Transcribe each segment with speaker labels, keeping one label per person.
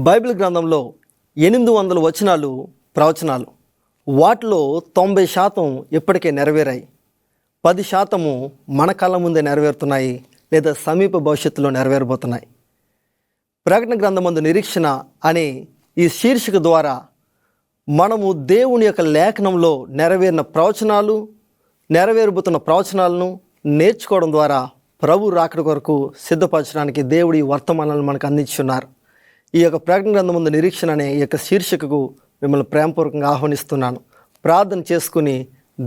Speaker 1: Bible గ్రంథంలో 800 వచనాలు ప్రవచనాలు. వాటిలో 90% ఇప్పటికే నెరవేరాయి. 10% మన కళ్ళ ముందే నెరవేరుతున్నాయి, లేదా సమీప భవిష్యత్తులో నెరవేరబోతున్నాయి. ప్రకటన గ్రంథమందు నిరీక్షణ అనే ఈ శీర్షిక ద్వారా మనము దేవుని యొక్క లేఖనంలో నెరవేరిన ప్రవచనాలు, నెరవేరబోతున్న ప్రవచనాలను నేర్చుకోవడం ద్వారా ప్రభు రాకడ కొరకు సిద్ధపరచడానికి దేవుడి వర్తమానాలను మనకు అందించున్నారు. ఈ యొక్క ప్రకటన గ్రంథమందు నిరీక్షణ అనే ఈ యొక్క శీర్షికకు మిమ్మల్ని ప్రేమపూర్వకంగా ఆహ్వానిస్తున్నాను. ప్రార్థన చేసుకుని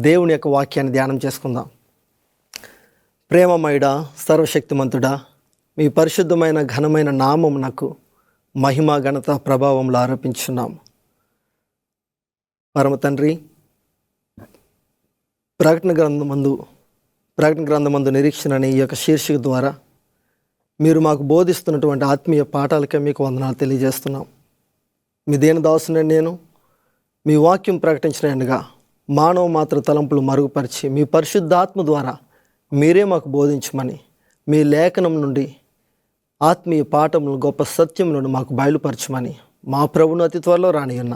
Speaker 1: దేవుని యొక్క వాక్యాన్ని ధ్యానం చేసుకుందాం. ప్రేమమయుడా, సర్వశక్తిమంతుడా, మీ పరిశుద్ధమైన ఘనమైన నామం నాకు మహిమ ఘనత ప్రభావంలో ఆరోపించున్నాము. పరమ తండ్రి, ప్రకటన గ్రంథమందు నిరీక్షణ అనే ఈ యొక్క శీర్షిక ద్వారా మీరు మాకు బోధిస్తున్నటువంటి ఆత్మీయ పాఠాలకే మీకు వందనాలు తెలియజేస్తున్నాం. మీ దేని దాసునే నేను మీ వాక్యం ప్రకటించినట్టుగా మానవ మాత్ర తలంపులు మరుగుపరిచి మీ పరిశుద్ధాత్మ ద్వారా మీరే మాకు బోధించమని, మీ లేఖనం నుండి ఆత్మీయ పాఠములను గొప్ప సత్యములను మాకు బయలుపరచమని మా ప్రభును అతి త్వరలో రానియున్న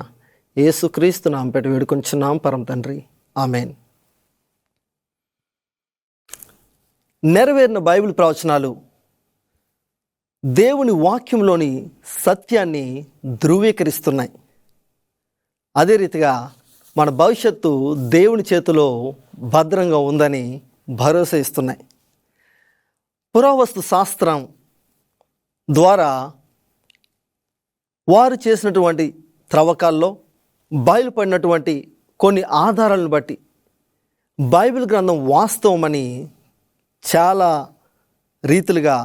Speaker 1: యేసుక్రీస్తు నామపేట వేడుకొంచున్నాం పరమ తండ్రి, ఆమెన్. నెరవేరిన బైబిల్ ప్రవచనాలు దేవుని వాక్యంలోని సత్యాన్ని ధృవీకరిస్తున్నాయి. అదే రీతిగా మన భవిష్యత్తు దేవుని చేతిలో భద్రంగా ఉందని భరోసా ఇస్తున్నాయి. పురావస్తు శాస్త్రం ద్వారా వారు చేసినటువంటి త్రవ్వకాల్లో బయలుపడినటువంటి కొన్ని ఆధారాలను బట్టి బైబిల్ గ్రంథం వాస్తవమని చాలా రీతులుగా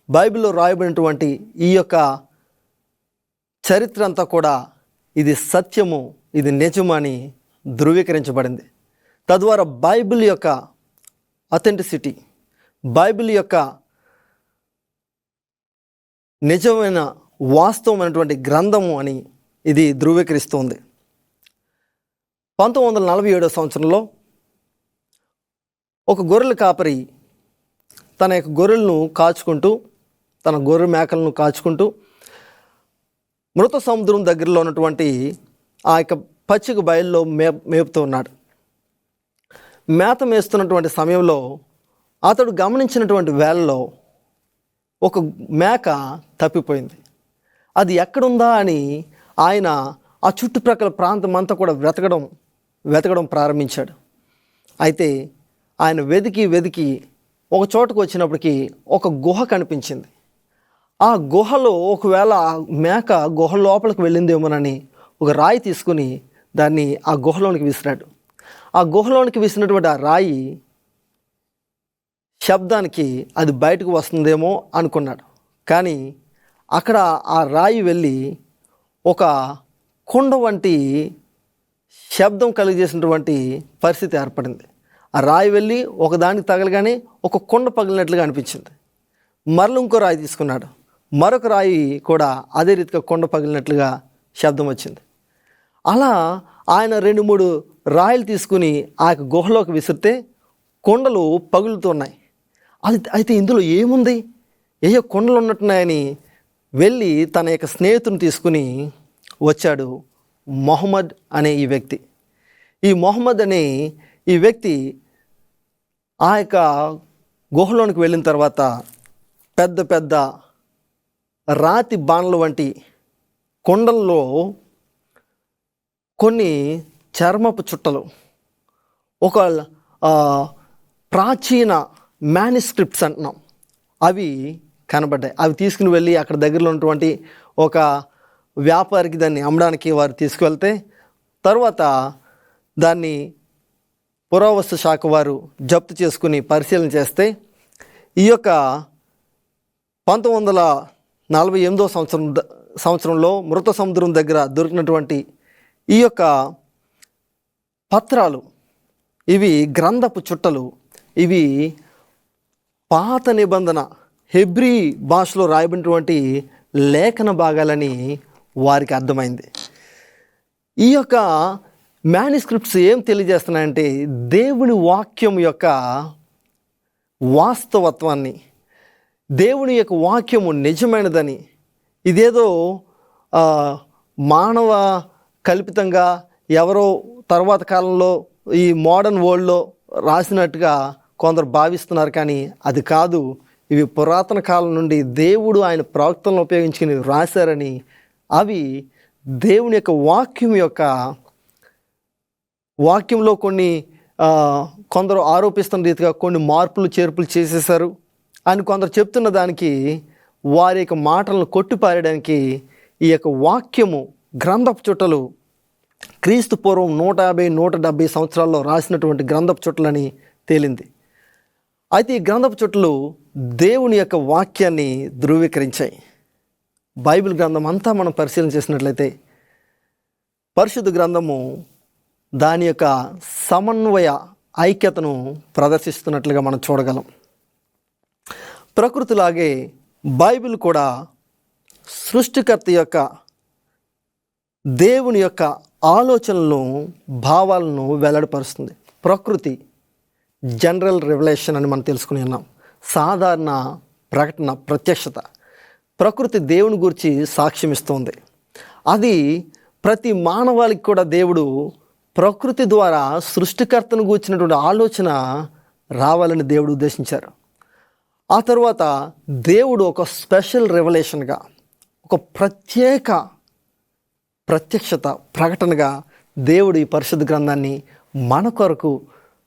Speaker 1: బైబిల్లో రాయబడినటువంటి ఈ యొక్క చరిత్ర అంతా కూడా ఇది సత్యము, ఇది నిజము అని ధృవీకరించబడింది. తద్వారా బైబిల్ యొక్క అథెంటిసిటీ, బైబిల్ యొక్క నిజమైన వాస్తవమైనటువంటి గ్రంథము అని ఇది ధృవీకరిస్తుంది. 1947 సంవత్సరంలో ఒక గొర్రెల కాపరి తన యొక్క గొర్రెలను కాచుకుంటూ, తన గొర్రె మేకలను కాచుకుంటూ మృత సముద్రం దగ్గరలో ఉన్నటువంటి ఆ యొక్క పచ్చిక బయల్లో మేపుతూ ఉన్నాడు. మేత మేస్తున్నటువంటి సమయంలో అతడు గమనించినటువంటి వేళలో ఒక మేక తప్పిపోయింది. అది ఎక్కడుందా అని ఆయన ఆ చుట్టుప్రక్కల ప్రాంతం అంతా కూడా వెతకడం ప్రారంభించాడు. అయితే ఆయన వెతికి ఒక చోటుకు వచ్చినప్పటికీ ఒక గుహ కనిపించింది. ఆ గుహలో ఒకవేళ ఆ మేక గుహ లోపలికి వెళ్ళిందేమోనని ఒక రాయి తీసుకుని దాన్ని ఆ గుహలోనికి విసిరాడు. ఆ గుహలోనికి విసిరినటువంటి ఆ రాయి శబ్దానికి అది బయటకు వస్తుందేమో అనుకున్నాడు. కానీ అక్కడ ఆ రాయి వెళ్ళి ఒక కుండ వంటి శబ్దం కలిగజేసినటువంటి పరిస్థితి ఏర్పడింది. ఆ రాయి వెళ్ళి ఒకదానికి తగలగానే ఒక కుండ పగిలినట్లుగా అనిపించింది. మరల ఇంకో రాయి తీసుకున్నాడు. మరొక రాయి కూడా అదే రీతిగా కుండ పగిలినట్లుగా శబ్దం వచ్చింది. అలా ఆయన 2-3 రాయిలు తీసుకుని ఆ యొక్క గుహలోకి విసిరితే కొండలు పగులుతున్నాయి. అయితే ఇందులో ఏముంది, ఏయో కొండలు ఉన్నట్టున్నాయని వెళ్ళి తన యొక్క స్నేహితుని తీసుకుని వచ్చాడు మొహమ్మద్ అనే ఈ వ్యక్తి. ఈ మొహమ్మద్ అనే ఈ వ్యక్తి ఆ యొక్క గుహలోనికి వెళ్ళిన తర్వాత పెద్ద పెద్ద రాతి బాణల వంటి కొండల్లో కొన్ని చర్మపు చుట్టలు, ఒక ప్రాచీన మ్యానుస్క్రిప్ట్స్ అంటున్నాం, అవి కనబడ్డాయి. అవి తీసుకుని వెళ్ళి అక్కడ దగ్గరలో ఉన్నటువంటి ఒక వ్యాపారికి దాన్ని అమ్మడానికి వారు తీసుకువెళ్తే తర్వాత దాన్ని పురావస్తు శాఖ వారు జప్తు చేసుకుని పరిశీలన చేస్తే ఈ యొక్క 1948 సంవత్సరంలో మృత సముద్రం దగ్గర దొరికినటువంటి ఈ యొక్క పత్రాలు, ఇవి గ్రంథపు చుట్టలు, ఇవి పాత నిబంధన హెబ్రీ భాషలో రాయబడినటువంటి లేఖన భాగాలని వారికి అర్థమైంది. ఈ యొక్క మ్యానుస్క్రిప్ట్స్ ఏం తెలియజేస్తున్నాయంటే దేవుని వాక్యం యొక్క వాస్తవత్వాన్ని, దేవుని యొక్క వాక్యము నిజమైనదని, ఇదేదో మానవ కల్పితంగా ఎవరో తర్వాత కాలంలో ఈ మోడర్న్ వరల్డ్లో రాసినట్టుగా కొందరు భావిస్తున్నారు. కానీ అది కాదు. ఇవి పురాతన కాలం నుండి దేవుడు ఆయన ప్రవక్తలను ఉపయోగించుకుని రాశారని, అవి దేవుని యొక్క వాక్యంలో కొన్ని కొందరు ఆరోపిస్తున్న రీతిగా కొన్ని మార్పులు చేర్పులు చేసేశారు అని కొందరు చెప్తున్న దానికి, వారి యొక్క మాటలను కొట్టిపారేయడానికి ఈ యొక్క వాక్యము గ్రంథపు చుట్టలు క్రీస్తు పూర్వం 150-170 సంవత్సరాల్లో రాసినటువంటి గ్రంథపు చుట్టలని తేలింది. అయితే ఈ గ్రంథపు చుట్టలు దేవుని యొక్క వాక్యాన్ని ధృవీకరించాయి. బైబిల్ గ్రంథం అంతా మనం పరిశీలన చేసినట్లయితే పరిశుద్ధ గ్రంథము దాని యొక్క సమన్వయ ఐక్యతను ప్రదర్శిస్తున్నట్లుగా మనం చూడగలం. ప్రకృతిలాగే బైబిల్ కూడా సృష్టికర్త యొక్క దేవుని యొక్క ఆలోచనలను, భావాలను వెల్లడిపరుస్తుంది. ప్రకృతి జనరల్ రెవల్యూషన్ అని మనం తెలుసుకుని ఉన్నాం. సాధారణ ప్రకటన, ప్రత్యక్షత. ప్రకృతి దేవుని గురించి సాక్ష్యం ఇస్తుంది. అది ప్రతి మానవాళికి కూడా దేవుడు ప్రకృతి ద్వారా సృష్టికర్తను గూర్చినటువంటి ఆలోచన రావాలని దేవుడు ఉద్దేశించారు. ఆ తర్వాత దేవుడు ఒక స్పెషల్ రెవల్యూషన్గా, ఒక ప్రత్యేక ప్రత్యక్షత ప్రకటనగా దేవుడు ఈ పరిశుద్ధ గ్రంథాన్ని మన కొరకు,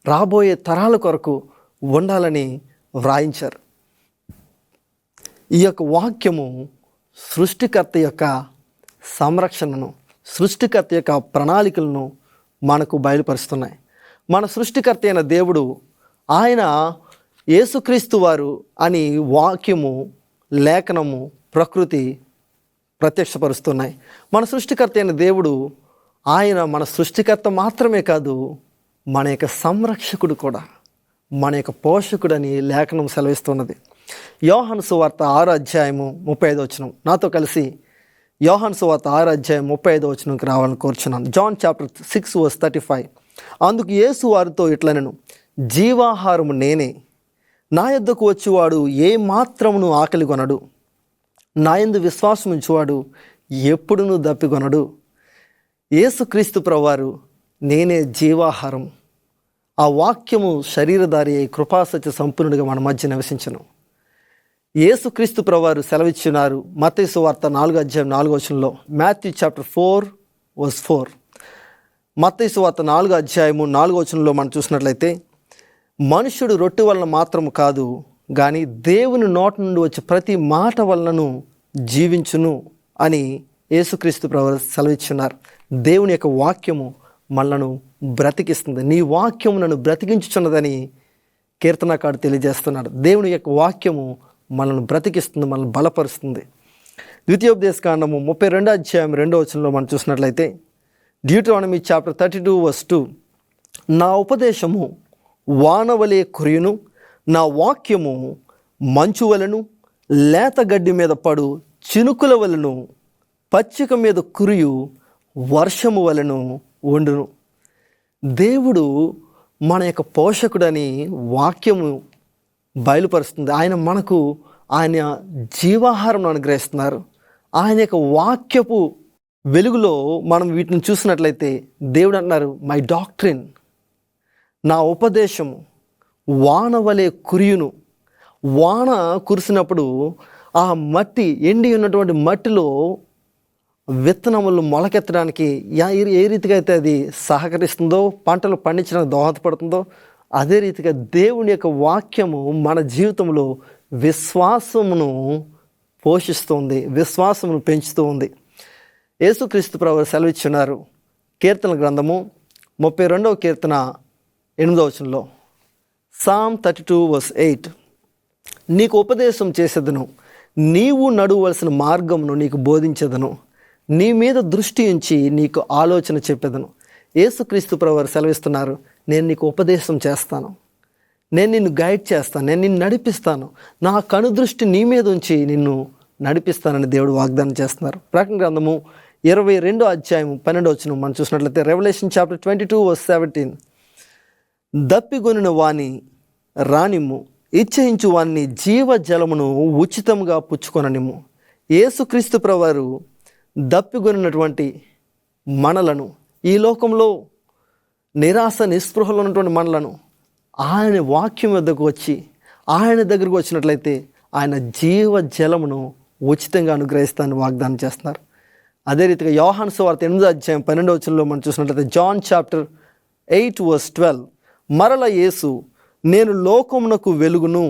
Speaker 1: రాబోయే తరాల కొరకు ఉండాలని వ్రాయించారు. ఈ యొక్క వాక్యము సృష్టికర్త యొక్క సంరక్షణను, సృష్టికర్త యొక్క ప్రణాళికలను మనకు బయలుపరుస్తున్నాయి. మన సృష్టికర్త అయిన దేవుడు, ఆయన యేసుక్రీస్తు వారు అని వాక్యము, లేఖనము, ప్రకృతి ప్రత్యక్షపరుస్తున్నాయి. మన సృష్టికర్త అయిన దేవుడు, ఆయన మన సృష్టికర్త మాత్రమే కాదు, మన యొక్క సంరక్షకుడు కూడా, మన యొక్క పోషకుడని లేఖనం సెలవిస్తున్నది. యోహాను సువార్త 6:35. నాతో కలిసి యోహాను సువార్త 6:35 రావాలని కోరుచున్నాను. John chapter 6:35. అందుకు యేసు వారితో ఇట్లనెను, జీవాహారము నేనే, నా యొద్దకు వచ్చువాడు ఏ మాత్రమును ఆకలి కొనడు, నా యందు విశ్వాసం ఉంచువాడు ఎప్పుడునూ దప్పికొనడు. యేసుక్రీస్తు ప్రభువారు నేనే జీవాహారం. ఆ వాక్యము శరీరధారి అయి కృపాసత్య సంపూర్ణుడిగా మన మధ్య నివసించను. యేసుక్రీస్తు ప్రభువారు సెలవిచ్చున్నారు. మత్తయి సువార్త 4:4. Matthew chapter 4:4. మత్తయి సువార్త 4:4 మనం చూసినట్లయితే, మనుష్యుడు రొట్టె వలన మాత్రము కాదు కానీ దేవుని నోటి నుండి వచ్చే ప్రతి మాట వలనను జీవించును అని యేసుక్రీస్తు ప్రభువు సెలవిచ్చున్నారు. దేవుని యొక్క వాక్యము మనలను బ్రతికిస్తుంది. నీ వాక్యము నన్ను బ్రతికించుచున్నదని కీర్తనకారుడు తెలియజేస్తున్నాడు. దేవుని యొక్క వాక్యము మనల్ని బ్రతికిస్తుంది, మనల్ని బలపరుస్తుంది. ద్వితీయోపదేశకాండము 32:2 మనం చూసినట్లయితే, డ్యూటరానమీ చాప్టర్ 32:2. నా ఉపదేశము వానవలే కురియును, నా వాక్యము మంచు వలెను, లేత గడ్డి మీద పడు చినుకుల వలెను, పచ్చిక మీద కురియు వర్షము వలెను ఉండును. దేవుడు మన యొక్క పోషకుడని వాక్యము బయలుపరుస్తుంది. ఆయన మనకు ఆయన జీవాహారం అనుగ్రహిస్తున్నారు. ఆయన యొక్క వాక్యపు వెలుగులో మనం వీటిని చూసినట్లయితే దేవుడు అంటున్నారు, మై డాక్ట్రిన్, నా ఉపదేశము వాన వలె కురియును. వాన కురిసినప్పుడు ఆ మట్టి, ఎండి ఉన్నటువంటి మట్టిలో విత్తనములు మొలకెత్తడానికి ఏ రీతిగా అయితే అది సహకరిస్తుందో, పంటలు పండించడానికి దోహదపడుతుందో, అదే రీతిగా దేవుని యొక్క వాక్యము మన జీవితంలో విశ్వాసమును పోషిస్తుంది, విశ్వాసమును పెంచుతూ ఉంది. యేసుక్రీస్తు ప్రభువు సెలవిచ్చున్నారు. కీర్తన గ్రంథము 32వ కీర్తన 8వ. Psalm 32:8. నీకు ఉపదేశం చేసేదను, నీవు నడువలసిన మార్గమును నీకు బోధించేదను, నీ మీద దృష్టి ఉంచి నీకు ఆలోచన చెప్పేదను. యేసుక్రీస్తు ప్రభువు సెలవిస్తున్నారు, నేను నీకు ఉపదేశం చేస్తాను, నేను నిన్ను గైడ్ చేస్తాను, నేను నిన్ను నడిపిస్తాను, నా కనుదృష్టి నీ మీద ఉంచి నిన్ను నడిపిస్తానని దేవుడు వాగ్దానం చేస్తున్నారు. ప్రకటన గ్రంథము 22:12 మనం చూసినట్లయితే, రెవల్యూషన్ చాప్టర్ 22:17. దప్పిగొనిన వాణి రానిమ్ము, ఇచ్చయించు వాణ్ణి జీవజలమును ఉచితంగా పుచ్చుకొననిమ్ము. యేసుక్రీస్తు ప్రభువారు దప్పిగొనినటువంటి మనలను, ఈ లోకంలో నిరాశ నిస్పృహలో ఉన్నటువంటి మనలను ఆయన వాక్యం వద్దకు వచ్చి ఆయన దగ్గరకు వచ్చినట్లయితే ఆయన జీవ జలమును ఉచితంగా అనుగ్రహిస్తానని వాగ్దానం చేస్తున్నారు. అదే రీతిగా యోహాను సువార్త 8:12 మనం చూసినట్లయితే జాన్ చాప్టర్ 8:12 మరల యేసు, నేను లోకమునకు వెలుగును,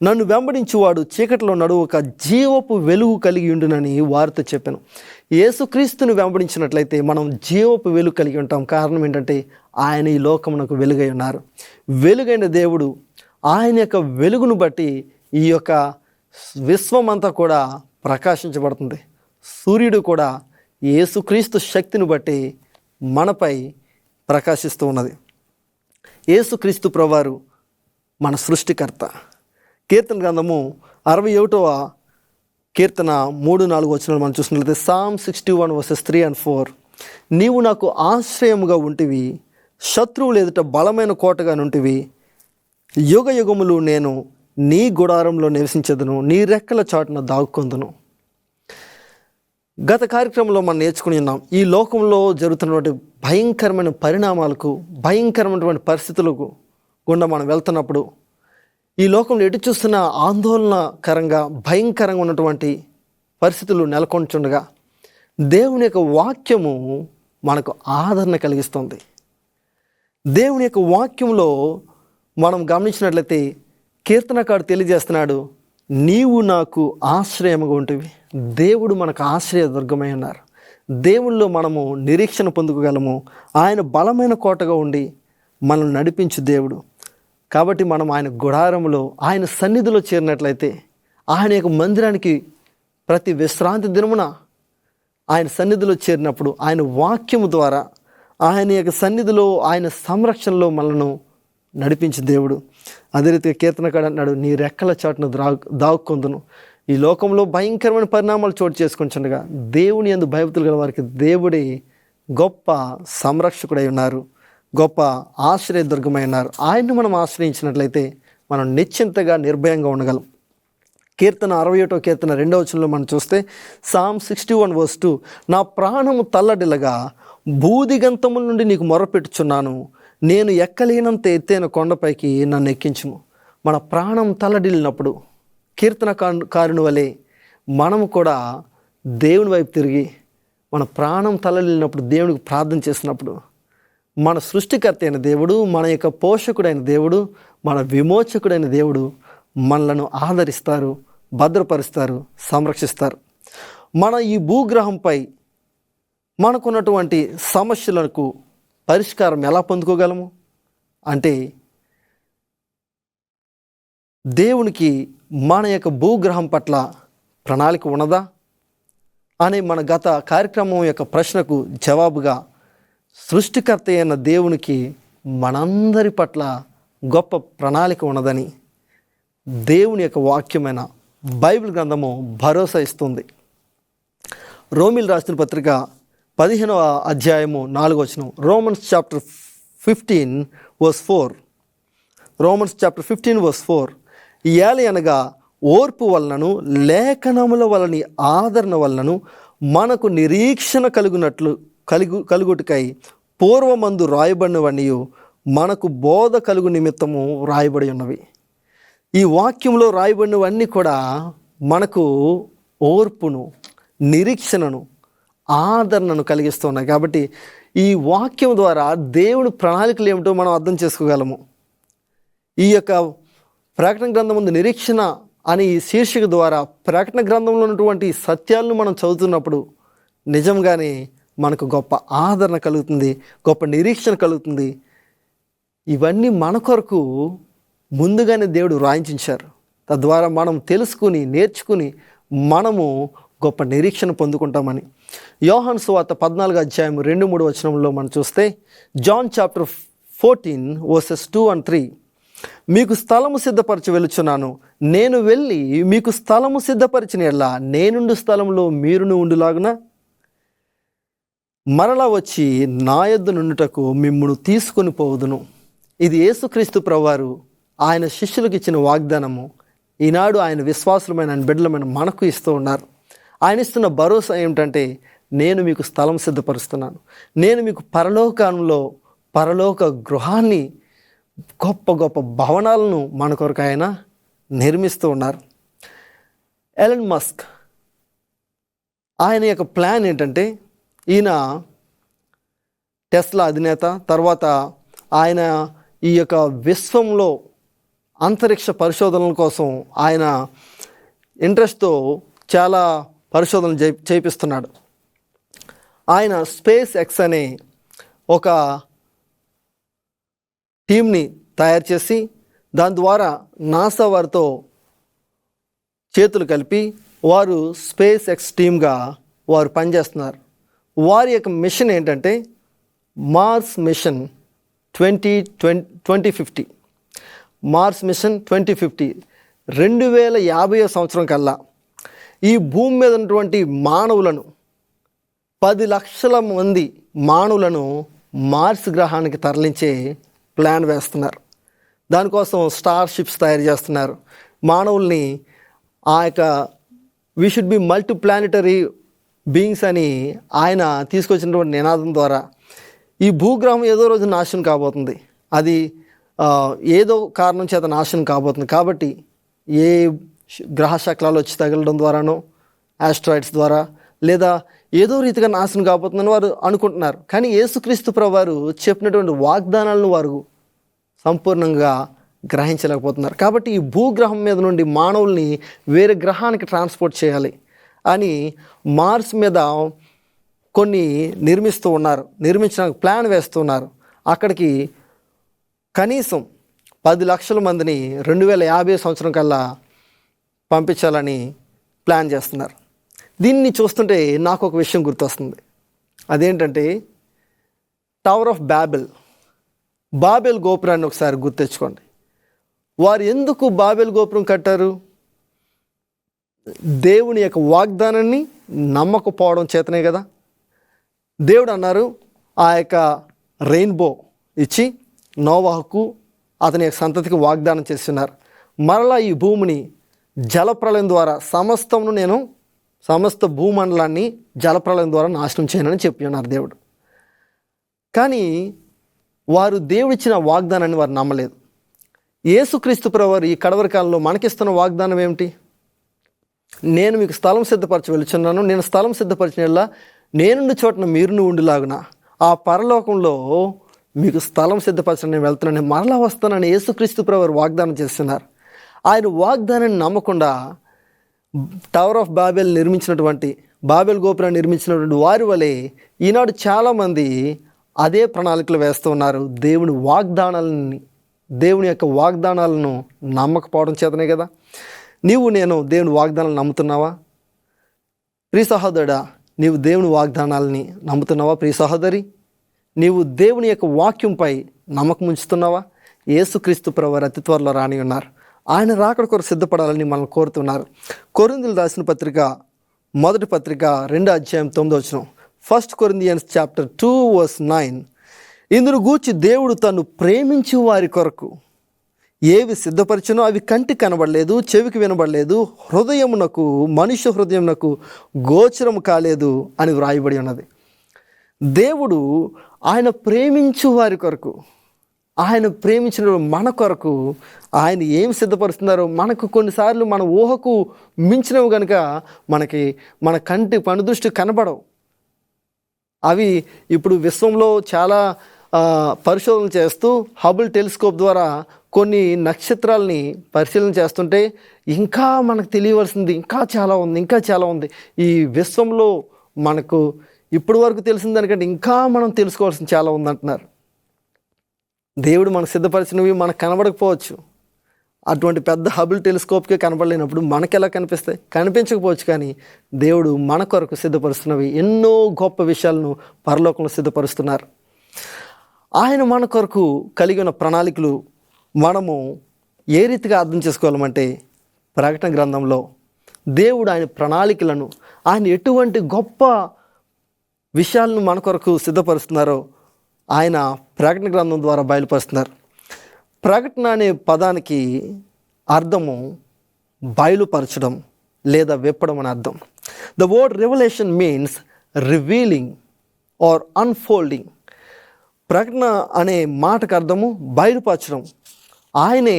Speaker 1: నన్ను వెంబడించువాడు చీకటిలో నడువక జీవపు వెలుగు కలిగి ఉండునని వారితో చెప్పాను. యేసుక్రీస్తుని వెంబడించినట్లయితే మనం జీవపు వెలుగు కలిగి ఉంటాం. కారణం ఏంటంటే ఆయన ఈ లోకమునకు వెలుగై ఉన్నారు. వెలుగైన దేవుడు ఆయన యొక్క వెలుగును బట్టి ఈ యొక్క విశ్వమంతా కూడా ప్రకాశించబడుతుంది. సూర్యుడు కూడా యేసుక్రీస్తు శక్తిని బట్టి మనపై ప్రకాశిస్తూ ఉన్నది. యేసుక్రీస్తు ప్రభువారు మన సృష్టికర్త. కీర్తన గ్రంథము 61వ కీర్తన 3-4 మనం చూసినట్లయితే Psalm 61 verses 3 and 4 నీవు నాకు ఆశ్రయముగా ఉంటివి, శత్రువులు ఎదుట బలమైన కోటగా నుంటివి. యుగ యుగములు నేను నీ గుడారంలో నివసించదును, నీ రెక్కల చాటున దాక్కొందును. గత కార్యక్రమంలో మనం నేర్చుకుని ఉన్నాం, ఈ లోకంలో జరుగుతున్నటువంటి భయంకరమైన పరిణామాలకు, భయంకరమైనటువంటి పరిస్థితులకు గుండా మనం వెళ్తున్నప్పుడు, ఈ లోకంలో ఎటు చూస్తున్న ఆందోళనకరంగా భయంకరంగా ఉన్నటువంటి పరిస్థితులు నెలకొంటుండగా దేవుని యొక్క వాక్యము మనకు ఆదరణ కలిగిస్తుంది. దేవుని యొక్క వాక్యంలో మనం గమనించినట్లయితే కీర్తనకారుడు తెలియజేస్తున్నాడు, నీవు నాకు ఆశ్రయముగా ఉంటివి. దేవుడు మనకు ఆశ్రయ దుర్గమై ఉన్నారు. దేవుల్లో మనము నిరీక్షణ పొందుకోగలము. ఆయన బలమైన కోటగా ఉండి మనల్ని నడిపించు దేవుడు. కాబట్టి మనం ఆయన గుడారములో, ఆయన సన్నిధిలో చేరినట్లయితే, ఆయన యొక్క మందిరానికి ప్రతి విశ్రాంతి దినమున ఆయన సన్నిధిలో చేరినప్పుడు ఆయన వాక్యము ద్వారా, ఆయన యొక్క సన్నిధిలో, ఆయన సంరక్షణలో మనను నడిపించే దేవుడు. అదే రీతిగా కీర్తనకారుడు అన్నాడు, నీ రెక్కల చాటును దాక్కొందును. ఈ లోకంలో భయంకరమైన పరిణామాలు చోటు చేసుకుంటుండగా దేవుని యందు భయభక్తులు గల వారికి దేవుడే గొప్ప సంరక్షకుడై ఉన్నారు, గొప్ప ఆశ్రయదుర్గమై ఉన్నారు. ఆయన్ని మనం ఆశ్రయించినట్లయితే మనం నిశ్చింతగా నిర్భయంగా ఉండగలం. కీర్తన 61వ కీర్తన 2వ మనం చూస్తే Psalm 61 verse 2 నా ప్రాణము తల్లడిల్లగా భూదిగంతముల నుండి నీకు మొరపెట్టుచున్నాను, నేను ఎక్కలేనంత ఎత్తైన కొండపైకి నన్ను ఎక్కించుము. మన ప్రాణం తల్లడిల్లినప్పుడు కీర్తనకారుని వలె మనము కూడా దేవుని వైపు తిరిగి, మన ప్రాణం తల్లడిల్లినప్పుడు దేవునికి ప్రార్థన చేసినప్పుడు, మన సృష్టికర్త అయిన దేవుడు, మన యొక్క పోషకుడైన దేవుడు, మన విమోచకుడైన దేవుడు మనలను ఆదరిస్తారు, భద్రపరుస్తారు, సంరక్షిస్తారు. మన ఈ భూగ్రహంపై మనకున్నటువంటి సమస్యలకు పరిష్కారం ఎలా పొందుకోగలము అంటే, దేవునికి మన యొక్క భూగ్రహం పట్ల ప్రణాళిక ఉన్నదా అనే మన గత కార్యక్రమం యొక్క ప్రశ్నకు జవాబుగా, సృష్టికర్త అయిన దేవునికి మనందరి పట్ల గొప్ప ప్రణాళిక ఉన్నదని దేవుని యొక్క వాక్యమైన బైబిల్ గ్రంథము భరోసా ఇస్తుంది. రోమీలు రాసిన పత్రిక 15వ అధ్యాయము 4వ వచనం, Romans chapter 15 verse 4 Romans chapter 15 verse 4 ఏలయనగా ఓర్పు వలనను లేఖనముల వలని ఆదరణ వలనను మనకు నిరీక్షణ కలుగుటకై పూర్వమందు రాయబడినవన్నీ మనకు బోధ కలుగు నిమిత్తము రాయబడి ఉన్నవి. ఈ వాక్యంలో రాయబడినవన్నీ కూడా మనకు ఓర్పును, నిరీక్షణను, ఆదరణను కలిగిస్తున్నాయి. కాబట్టి ఈ వాక్యం ద్వారా దేవుని ప్రణాళికలు ఏమిటో మనం అర్థం చేసుకోగలము. ఈ యొక్క ప్రకటన గ్రంథం ముందు నిరీక్షణ అని ఈ శీర్షిక ద్వారా ప్రకటన గ్రంథంలో ఉన్నటువంటి సత్యాలను మనం చదువుతున్నప్పుడు నిజంగానే మనకు గొప్ప ఆదరణ కలుగుతుంది, గొప్ప నిరీక్షణ కలుగుతుంది. ఇవన్నీ మన కొరకు ముందుగానే దేవుడు రాయించారు. తద్వారా మనం తెలుసుకుని, నేర్చుకుని మనము గొప్ప నిరీక్షణ పొందుకుంటామని. యోహాను సువార్త 14వ అధ్యాయం 2-3 వచనంలో మనం చూస్తే, జాన్ చాప్టర్ 14 verses 2 and 3 మీకు స్థలము సిద్ధపరచి వెళుచున్నాను, నేను వెళ్ళి మీకు స్థలము సిద్ధపరిచిన ఎడల నేనుండు స్థలంలో మీరును ఉండులాగున మరలా వచ్చి నా యొద్ద నుండుటకు మిమ్మును తీసుకొని పోవుదును. ఇది యేసుక్రీస్తు ప్రభువారు ఆయన శిష్యులకు ఇచ్చిన వాగ్దానము. ఈనాడు ఆయన విశ్వాసులమైన, ఆయన బిడ్డలమైన మనకు ఇస్తూ ఉన్నారు. ఆయన ఇస్తున్న భరోసా ఏమిటంటే, నేను మీకు స్థలం సిద్ధపరుస్తున్నాను, నేను మీకు పరలోక గృహాన్ని, గొప్ప గొప్ప భవనాలను మన కొరకు ఆయన నిర్మిస్తూ ఉన్నారు. ఎలన్ మస్క్ ఆయన యొక్క ప్లాన్ ఏంటంటే, ఈయన టెస్లా అధినేత, తర్వాత ఆయన ఈ యొక్క విశ్వంలో అంతరిక్ష పరిశోధనల కోసం ఆయన ఇంట్రెస్ట్తో చాలా పరిశోధనలు చేపిస్తున్నాడు. ఆయన స్పేస్ ఎక్స్ అనే ఒక టీంని తయారు చేసి దాని ద్వారా నాసా వారితో చేతులు కలిపి వారు స్పేస్ ఎక్స్ టీమ్గా వారు పనిచేస్తున్నారు. వారి యొక్క మిషన్ ఏంటంటే మార్స్ మిషన్ 2050. మార్స్ మిషన్ 2050 2050 సంవత్సరం కల్లా ఈ భూమి మీద ఉన్నటువంటి మానవులను 10 లక్షల మంది మానవులను మార్స్ గ్రహానికి తరలించే ప్లాన్ వేస్తున్నారు. దానికోసం స్టార్ షిప్స్ తయారు చేస్తున్నారు. మానవుల్ని ఆ యొక్క we should be multi planetary beings అని ఆయన తీసుకొచ్చినటువంటి నినాదం ద్వారా ఈ భూగ్రహం ఏదో రోజు నాశనం కాబోతుంది. అది ఏదో కారణం చేత నాశనం కాబోతుంది. కాబట్టి ఏ గ్రహ శకలాలు వచ్చి తగలడం ద్వారానో, ఆస్ట్రాయిడ్స్ ద్వారా, లేదా ఏదో రీతిగా నాశనం కాబోతుందని వారు అనుకుంటున్నారు. కానీ యేసుక్రీస్తు ప్రభువు వారు చెప్పినటువంటి వాగ్దానాలను వారు సంపూర్ణంగా గ్రహించలేకపోతున్నారు. కాబట్టి ఈ భూగ్రహం మీద నుండి మానవుల్ని వేరే గ్రహానికి ట్రాన్స్పోర్ట్ చేయాలి అని మార్స్ మీద కొన్ని నిర్మించడానికి ప్లాన్ వేస్తున్నారు. అక్కడికి కనీసం 10 లక్షల మందిని 2050 సంవత్సరం కల్లా పంపించాలని ప్లాన్ చేస్తున్నారు. దీన్ని చూస్తుంటే నాకు ఒక విషయం గుర్తొస్తుంది. అదేంటంటే టవర్ ఆఫ్ బాబెల్ గోపురాన్ని ఒకసారి గుర్తెచ్చుకోండి. వారు ఎందుకు బాబెల్ గోపురం కట్టారు? దేవుని యొక్క వాగ్దానాన్ని నమ్మకపోవడం చేతనే కదా. దేవుడు అన్నారు, ఆ యొక్క రెయిన్బో ఇచ్చి నోవాహుకు అతని యొక్క సంతతికి వాగ్దానం చేస్తున్నారు. మరలా ఈ భూమిని జలప్రలయం ద్వారా సమస్త భూమండలాన్ని జలప్రలయం ద్వారా నాశనం చేయనని చెప్పి ఉన్నారు దేవుడు. కానీ వారు దేవుడిచ్చిన వాగ్దానాన్ని వారు నమ్మలేదు. యేసుక్రీస్తు ప్రభువారు ఈ కడవరి కాలంలో మనకిస్తున్న వాగ్దానం ఏమిటి? నేను మీకు స్థలం సిద్ధపరచి వెళుచున్నాను, నేను స్థలం సిద్ధపరిచినలా నేనుండి చోటన మీరును ఉండిలాగున ఆ పరలోకంలో మీకు స్థలం సిద్ధపరచని నేను వెళ్తున్నాను, మరలా వస్తానని యేసుక్రీస్తు ప్రభువారు వాగ్దానం చేస్తున్నారు. ఆయన వాగ్దానాన్ని నమ్మకుండా టవర్ ఆఫ్ బాబెల్ గోపురాన్ని నిర్మించినటువంటి వారి వలె ఈనాడు చాలామంది అదే ప్రణాళికలు వేస్తూ ఉన్నారు. దేవుని యొక్క వాగ్దానాలను నమ్మకపోవడం చేతనే కదా. నేను దేవుని వాగ్దానాలను నమ్ముతున్నావా ప్రియ సహోదరుడా? నీవు దేవుని వాగ్దానాలని నమ్ముతున్నావా ప్రియ సహోదరి? నీవు దేవుని యొక్క వాక్యంపై నమ్మకం ఉంచుతున్నావా? యేసుక్రీస్తు ప్రభువారు అతి త్వరలో రాని ఉన్నారు. ఆయన రాకడ కొరకు సిద్ధపడాలని మనం కోరుతున్నారు. కొరింథీయులకు రాసిన పత్రిక 2:9 1 Corinthians chapter 2:9 ఇందును గూర్చి దేవుడు తను ప్రేమించు వారి కొరకు ఏవి సిద్ధపరిచినో అవి కంటికి కనబడలేదు, చెవికి వినబడలేదు, మనుష్య హృదయమునకు గోచరము కాలేదు అని వ్రాయబడి ఉన్నది. దేవుడు ఆయన ప్రేమించు వారి కొరకు, ఆయన ప్రేమించిన మన కొరకు ఆయన ఏం సిద్ధపరుస్తున్నారో మనకు కొన్నిసార్లు మన ఊహకు మించినవి కనుక మన కంటి పనుదృష్టి కనబడవు. అవి ఇప్పుడు విశ్వంలో చాలా పరిశోధనలు చేస్తూ హబుల్ టెలిస్కోప్ ద్వారా కొన్ని నక్షత్రాలని పరిశీలన చేస్తుంటే ఇంకా మనకు తెలియవలసింది ఇంకా చాలా ఉంది. ఈ విశ్వంలో మనకు ఇప్పటి వరకు తెలిసిన దానికంటే ఇంకా మనం తెలుసుకోవాల్సింది చాలా ఉందంటున్నారు. దేవుడు మనకు సిద్ధపరిచినవి మనకు కనబడకపోవచ్చు. అటువంటి పెద్ద హబుల్ టెలిస్కోప్కే కనబడలేనప్పుడు మనకెలా కనిపిస్తాయి? కనిపించకపోవచ్చు. కానీ దేవుడు మన కొరకు సిద్ధపరుస్తున్నవి ఎన్నో గొప్ప విషయాలను పరలోకంలో సిద్ధపరుస్తున్నారు. ఆయన మన కొరకు కలిగిన ప్రణాళికలు మనము ఏ రీతిగా అర్థం చేసుకోవాలంటే, ప్రకటన గ్రంథంలో దేవుడు ఆయన ప్రణాళికలను, ఆయన ఎటువంటి గొప్ప విషయాలను మన కొరకు సిద్ధపరుస్తున్నారో ఆయన ప్రకటన గ్రంథం ద్వారా బయలుపరుస్తున్నారు. ప్రకటన అనే పదానికి అర్థము బయలుపరచడం లేదా విప్పడం అని అర్థం. The word revolution means revealing or unfolding. ప్రకటన అనే మాటకు అర్థము బయలుపరచడం. ఆయనే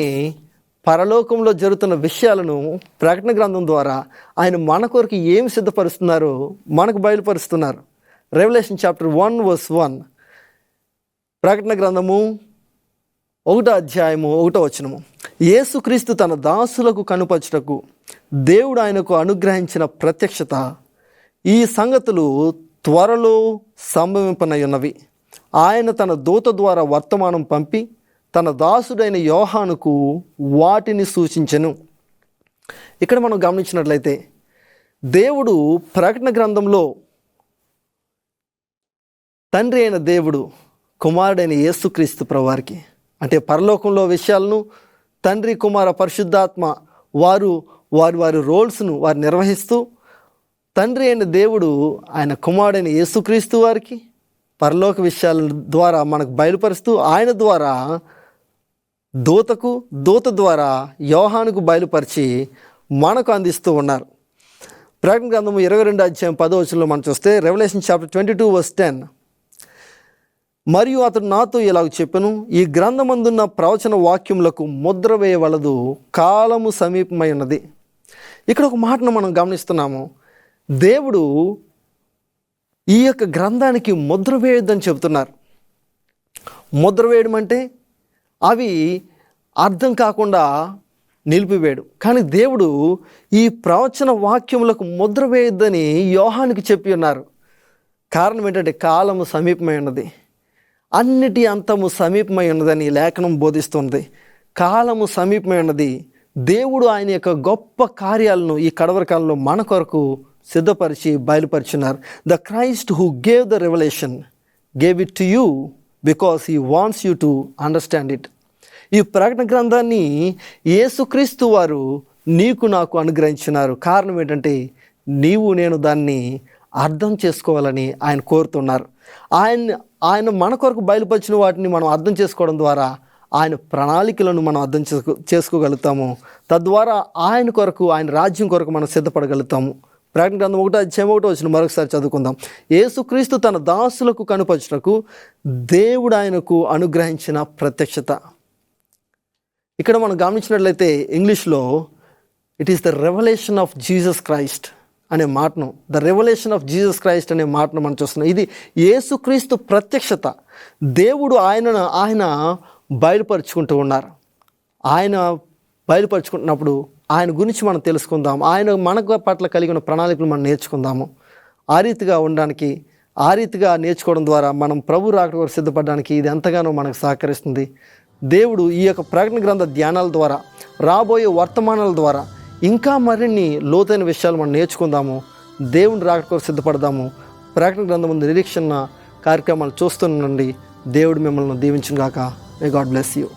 Speaker 1: పరలోకంలో జరుగుతున్న విషయాలను ప్రకటన గ్రంథం ద్వారా ఆయన మన కొరకు ఏమి సిద్ధపరుస్తున్నారో మనకు బయలుపరుస్తున్నారు. రెవల్యూషన్ చాప్టర్ 1:1, ప్రకటన గ్రంథము 1:1. యేసుక్రీస్తు తన దాసులకు కనుపరచుటకు దేవుడు ఆయనకు అనుగ్రహించిన ప్రత్యక్షత, ఈ సంగతులు త్వరలో సంభవింపనయున్నవి. ఆయన తన దూత ద్వారా వర్తమానం పంపి తన దాసుడైన యోహానుకు వాటిని సూచించెను. ఇక్కడ మనం గమనించినట్లయితే దేవుడు ప్రకటన గ్రంథంలో తండ్రి అయిన దేవుడు కుమారుడైన యేసుక్రీస్తు ప్రభువారికి, అంటే పరలోకంలో విషయాలను తండ్రి కుమార పరిశుద్ధాత్మ వారు వారి రోల్స్ను వారు నిర్వహిస్తూ, తండ్రి అయిన దేవుడు ఆయన కుమారుడైన యేసుక్రీస్తు వారికి పరలోక విషయాల ద్వారా మనకు బయలుపరుస్తూ, ఆయన ద్వారా దూత ద్వారా యోహానుకు బయలుపరిచి మనకు అందిస్తూ ఉన్నారు. ప్రకటన గ్రంథము 22:10 మనం చూస్తే రెవల్యూషన్ చాప్టర్ 22:10, మరియు అతడు నాతో ఇలాగ చెప్పెను, ఈ గ్రంథమందున్న ప్రవచన వాక్యములకు ముద్ర వేయవలదు, కాలము సమీపమై ఉన్నది. ఇక్కడ ఒక మాటను మనం గమనిస్తున్నాము. దేవుడు ఈ యొక్క గ్రంథానికి ముద్ర వేయొద్దని చెబుతున్నారు. ముద్ర వేయడం అంటే అవి అర్థం కాకుండా నిలిపివేయడు. కానీ దేవుడు ఈ ప్రవచన వాక్యములకు ముద్ర వేయొద్దని యోహానుకి చెప్పి ఉన్నారు. కారణం ఏంటంటే కాలము సమీపమై ఉన్నది, అన్నిటి అంతము సమీపమై ఉన్నదని లేఖనం బోధిస్తుంది. కాలము సమీపమై ఉన్నది. దేవుడు ఆయన యొక్క గొప్ప కార్యాలను ఈ కడవరి కాలంలో మన కొరకు సిద్ధపరిచి బయలుపరిచున్నారు. The Christ who gave the revelation gave it to you because he wants you to understand it. ఈ ప్రకటన గ్రంథాన్ని యేసుక్రీస్తు వారు నీకు నాకు అనుగ్రహించినారు. కారణం ఏంటంటే నీవు నేను దాన్ని అర్థం చేసుకోవాలని ఆయన కోరుతున్నారు. ఆయన మన కొరకు బయలుపరిచిన వాటిని మనం అర్థం చేసుకోవడం ద్వారా ఆయన ప్రణాళికలను మనం అర్థం చేసుకోగలుగుతాము. తద్వారా ఆయన కొరకు, ఆయన రాజ్యం కొరకు మనం సిద్ధపడగలుగుతాము. ప్రకటన గ్రంథం 1:1 మరొకసారి చదువుకుందాం. యేసుక్రీస్తు తన దాసులకు కనుపరచుటకు దేవుడు ఆయనకు అనుగ్రహించిన ప్రత్యక్షత. ఇక్కడ మనం గమనించినట్లయితే ఇంగ్లీష్లో it is the revolution of Jesus Christ అనే మాటను, the revolution of Jesus Christ అనే మాటను మనం చూస్తున్నాం. ఇది యేసుక్రీస్తు ప్రత్యక్షత. దేవుడు ఆయన బయలుపరుచుకుంటూ ఉన్నారు. ఆయన బయలుపరుచుకుంటున్నప్పుడు ఆయన గురించి మనం తెలుసుకుందాం. ఆయన మనకు పట్ల కలిగిన ప్రణాళికలు మనం నేర్చుకుందాము. ఆ రీతిగా ఉండడానికి, ఆ రీతిగా నేర్చుకోవడం ద్వారా మనం ప్రభు రాకడ కొరకు సిద్ధపడడానికి ఇది ఎంతగానో మనకు సహకరిస్తుంది. దేవుడు ఈ యొక్క ప్రకటన గ్రంథ ధ్యానాల ద్వారా, రాబోయే వర్తమానాల ద్వారా ఇంకా మరిన్ని లోతైన విషయాలు మనం నేర్చుకుందాము. దేవుని రాకడ కొరకు సిద్ధపడదాము. ప్రకటన గ్రంథం నిరీక్షణ కార్యక్రమాలు చూస్తుండండి. దేవుడు మిమ్మల్ని దీవించును గాక. May God bless you.